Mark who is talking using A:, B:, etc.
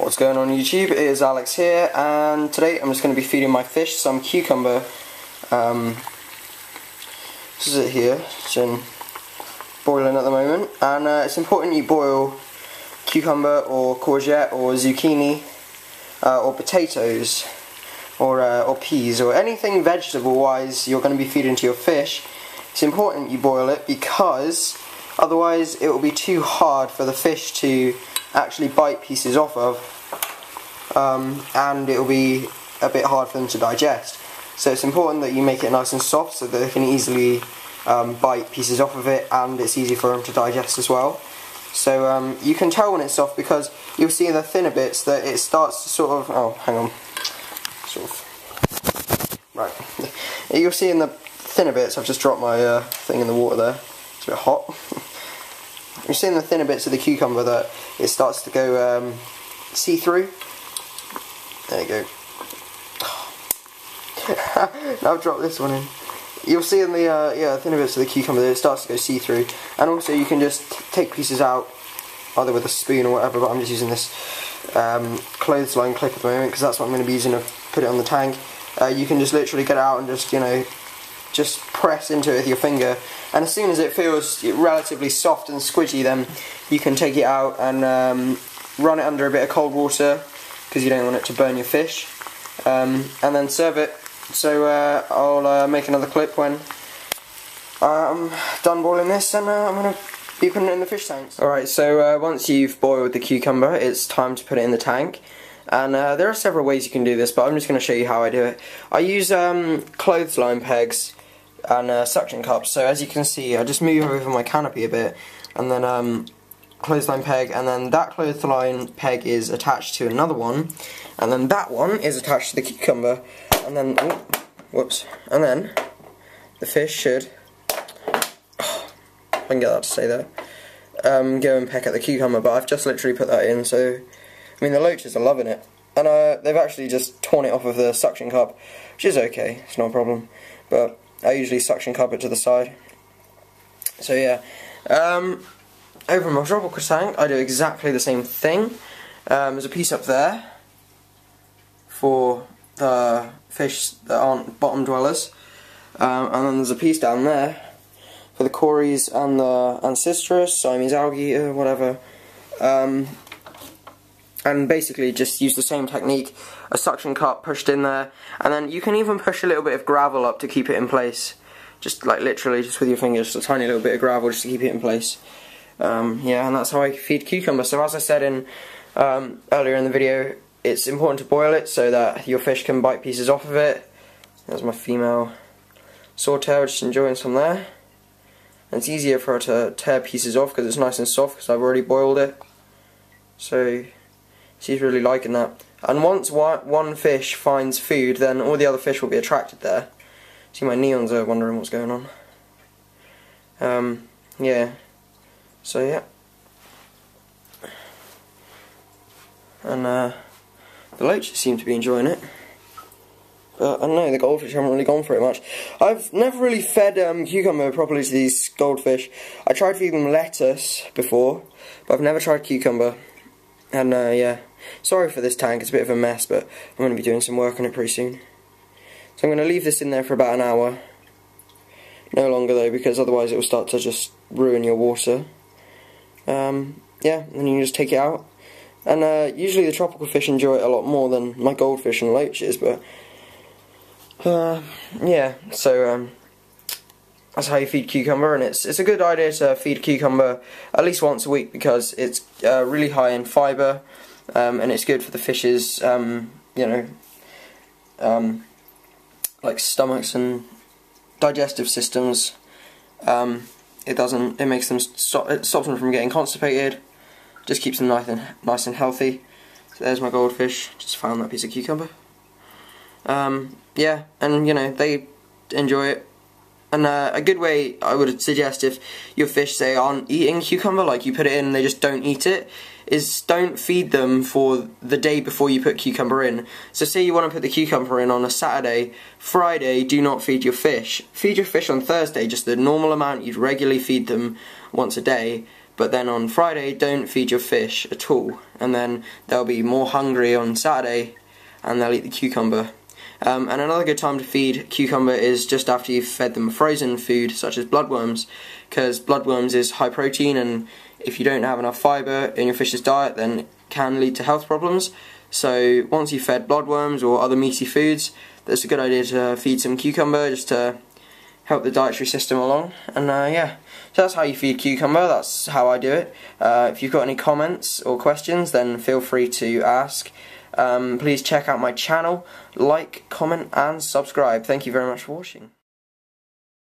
A: What's going on YouTube? It is Alex here, and today I'm just going to be feeding my fish some cucumber. This is it here. It's in boiling at the moment, and it's important you boil cucumber or courgette or zucchini or potatoes or peas or anything vegetable wise you're going to be feeding to your fish. It's important you boil it because otherwise it will be too hard for the fish to actually bite pieces off of, and it will be a bit hard for them to digest. So it's important that you make it nice and soft so that they can easily bite pieces off of it, and it's easy for them to digest as well. So you can tell when it's soft because you'll see in the thinner bits that it starts to sort of, oh hang on, right, you'll see in the thinner bits, I've just dropped my thing in the water there, it's a bit hot. You see in the thinner bits of the cucumber that it starts to go see-through. There you go. Now I've dropped this one in. You'll see in the thinner bits of the cucumber that it starts to go see-through, and also you can just take pieces out either with a spoon or whatever, but I'm just using this clothesline clip at the moment because that's what I'm going to be using to put it on the tank. You can just literally get it out and just, you know, just press into it with your finger, and as soon as it feels relatively soft and squidgy, then you can take it out and run it under a bit of cold water because you don't want it to burn your fish, and then serve it. So I'll make another clip when I'm done boiling this, and I'm going to be putting it in the fish tanks. Alright, so once you've boiled the cucumber, it's time to put it in the tank. And there are several ways you can do this, but I'm just going to show you how I do it. I use clothesline pegs and suction cups. So as you can see, I just move over my canopy a bit, and then clothesline peg, and then that clothesline peg is attached to another one, and then that one is attached to the cucumber, and then, oh, whoops, and then the fish should, oh, I can get that to stay there, go and peck at the cucumber, but I've just literally put that in, so I mean the loaches are loving it, and they've actually just torn it off of the suction cup, which is okay, it's not a problem, but I usually suction cup it to the side. So yeah, over in my tropical tank I do exactly the same thing. There's a piece up there for the fish that aren't bottom dwellers, and then there's a piece down there for the cories and the ancistrus, Siamese algae, whatever. And basically just use the same technique, a suction cup pushed in there, and then you can even push a little bit of gravel up to keep it in place, just like literally just with your fingers, just a tiny little bit of gravel just to keep it in place. Yeah, and that's how I feed cucumber. So as I said in earlier in the video, it's important to boil it so that your fish can bite pieces off of it. There's my female swordtail just enjoying some there, and it's easier for her to tear pieces off because it's nice and soft because I've already boiled it. So she's really liking that. And once one fish finds food, then all the other fish will be attracted there. See, my neons are wondering what's going on. Yeah. So yeah. And the loaches seem to be enjoying it. But I don't know, the goldfish haven't really gone for it much. I've never really fed cucumber properly to these goldfish. I tried feeding them lettuce before, but I've never tried cucumber. And yeah, sorry for this tank, it's a bit of a mess, but I'm going to be doing some work on it pretty soon. So I'm going to leave this in there for about an hour. No longer though, because otherwise it will start to just ruin your water. Yeah, and then you can just take it out. And usually the tropical fish enjoy it a lot more than my goldfish and loaches, but yeah, so that's how you feed cucumber, and it's a good idea to feed cucumber at least once a week because it's really high in fibre, and it's good for the fish's you know, like stomachs and digestive systems. It makes them it stops them from getting constipated, just keeps them nice and healthy. So there's my goldfish, just found that piece of cucumber. Yeah, and you know, they enjoy it. And a good way I would suggest if your fish, say, aren't eating cucumber, like you put it in and they just don't eat it, is don't feed them for the day before you put cucumber in. So say you want to put the cucumber in on a Saturday, Friday do not feed your fish. Feed your fish on Thursday, just the normal amount you'd regularly feed them once a day, but then on Friday don't feed your fish at all, and then they'll be more hungry on Saturday and they'll eat the cucumber. And another good time to feed cucumber is just after you've fed them frozen food such as bloodworms, because bloodworms is high protein, and if you don't have enough fibre in your fish's diet then it can lead to health problems. So once you've fed bloodworms or other meaty foods, that's a good idea to feed some cucumber just to help the dietary system along. And yeah, so that's how you feed cucumber, that's how I do it. If you've got any comments or questions then feel free to ask. Please check out my channel, like, comment and subscribe. Thank you very much for watching.